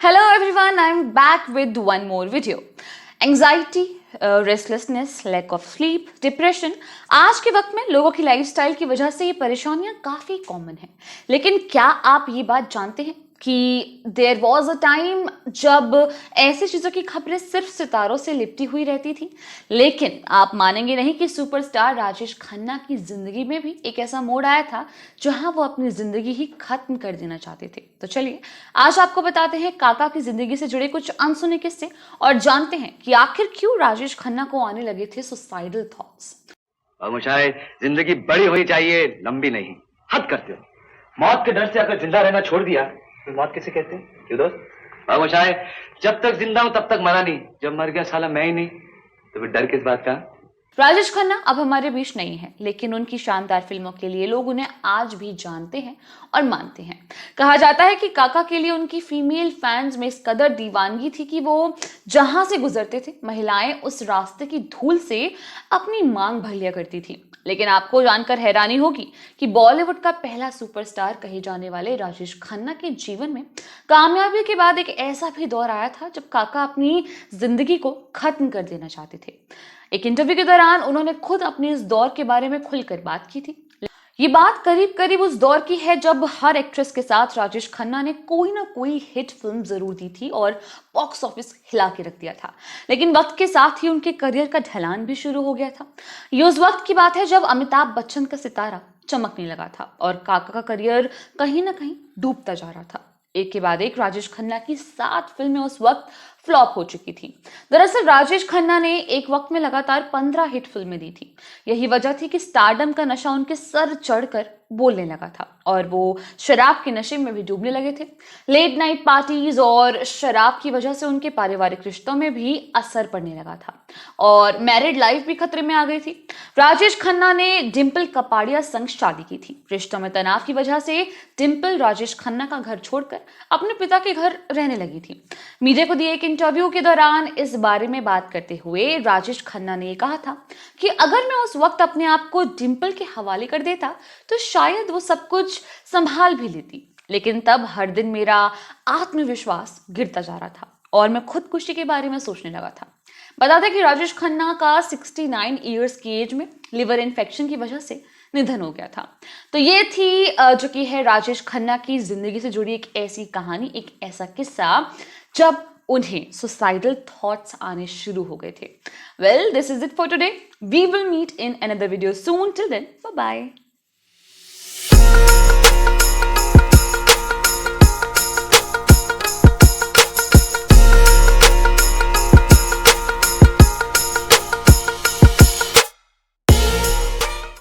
Hello everyone, I'm back with one more video. Anxiety, restlessness, lack of sleep, depression, आज के वक्त में लोगों की लाइफस्टाइल की वजह से ये परेशानियां काफ़ी कॉमन हैं। लेकिन क्या आप ये बात जानते हैं कि देयर वॉज अ टाइम जब ऐसी चीज़ों की खबरें सिर्फ सितारों से लिपटी हुई रहती थी। लेकिन आप मानेंगे नहीं कि सुपरस्टार राजेश खन्ना की ज़िंदगी में भी एक ऐसा मोड़ आया था जहां वो अपनी ज़िंदगी ही खत्म कर देना चाहते थे। तो चलिए आज आपको बताते हैं काका की ज़िंदगी से जुड़े कुछ अनसुने किस्से और जानते हैं कि आखिर क्यों राजेश खन्ना को आने लगे थे सुसाइडल थॉट्स। मुझे जिंदगी बड़ी होनी चाहिए, लंबी नहीं। हद करते हो। मौत के डर से अगर जिंदा रहना छोड़ दिया तो मौत किसे कहते हैं? क्यों दोस्त? मुझे जब तक जिंदा हूं तब तक मरा नहीं, जब मर गया साला मैं ही नहीं, तो फिर डर किस बात का? राजेश खन्ना अब हमारे बीच नहीं है, लेकिन उनकी शानदार फिल्मों के लिए लोग उन्हें आज भी जानते हैं और मानते हैं। कहा जाता है कि काका के लिए उनकी फीमेल फैंस में इस कदर दीवानगी थी कि वो जहां से गुजरते थे महिलाएं उस रास्ते की धूल से अपनी मांग भर लिया करती थी। लेकिन आपको जानकर हैरानी होगी कि बॉलीवुड का पहला सुपरस्टार कहे जाने वाले राजेश खन्ना के जीवन में कामयाबी के बाद एक ऐसा भी दौर आया था जब काका अपनी जिंदगी को खत्म कर देना चाहते थे। एक इंटरव्यू के दौरान उन्होंने खुद अपने इस दौर के बारे में खुलकर बात की थी। ये बात करीब करीब उस दौर की है जब हर एक्ट्रेस के साथ राजेश खन्ना ने कोई ना कोई हिट फिल्म जरूर दी थी और बॉक्स ऑफिस हिला के रख दिया था। लेकिन वक्त के साथ ही उनके करियर का ढलान भी शुरू हो गया था। ये उस वक्त की बात है जब अमिताभ बच्चन का सितारा चमकने लगा था और काका का करियर कहीं ना कहीं डूबता जा रहा था। एक के बाद एक राजेश खन्ना की 7 फिल्में उस वक्त फ्लॉप हो चुकी थी। दरअसल राजेश खन्ना ने एक वक्त में लगातार 15 हिट फिल्में दी थी। यही वजह थी कि स्टारडम का नशा उनके सर चढ़कर बोलने लगा था और वो शराब के नशे में भी डूबने लगे थे। लेट नाइट पार्टीज और शराब की वजह से उनके पारिवारिक रिश्तों में भी असर पड़ने लगा था और मैरिड लाइफ भी खतरे में आ गई थी। राजेश खन्ना ने डिम्पल कपाड़िया संग शादी की थी। रिश्तों में तनाव की वजह से डिम्पल राजेश खन्ना का घर छोड़कर अपने पिता के घर रहने लगी थी। मीडिया को दिए एक इंटरव्यू के दौरान इस बारे में बात करते हुए राजेश खन्ना ने कहा था कि अगर मैं उस वक्त अपने आप को डिम्पल के हवाले कर देता तो शायद वो सब कुछ संभाल भी लेती, लेकिन तब हर दिन मेरा आत्मविश्वास गिरता जा रहा था और मैं खुदकुशी के बारे में सोचने लगा था। बता दें कि राजेश खन्ना का 69 इयर्स की एज में लिवर इन्फेक्शन की वजह से निधन हो गया था। तो ये थी जो कि है राजेश खन्ना की जिंदगी से जुड़ी एक ऐसी कहानी, एक ऐसा किस्सा जब उन्हें सुसाइडल थॉट्स आने शुरू हो गए थे। Well, this is it for today. We will meet in another video soon. Till then, bye bye.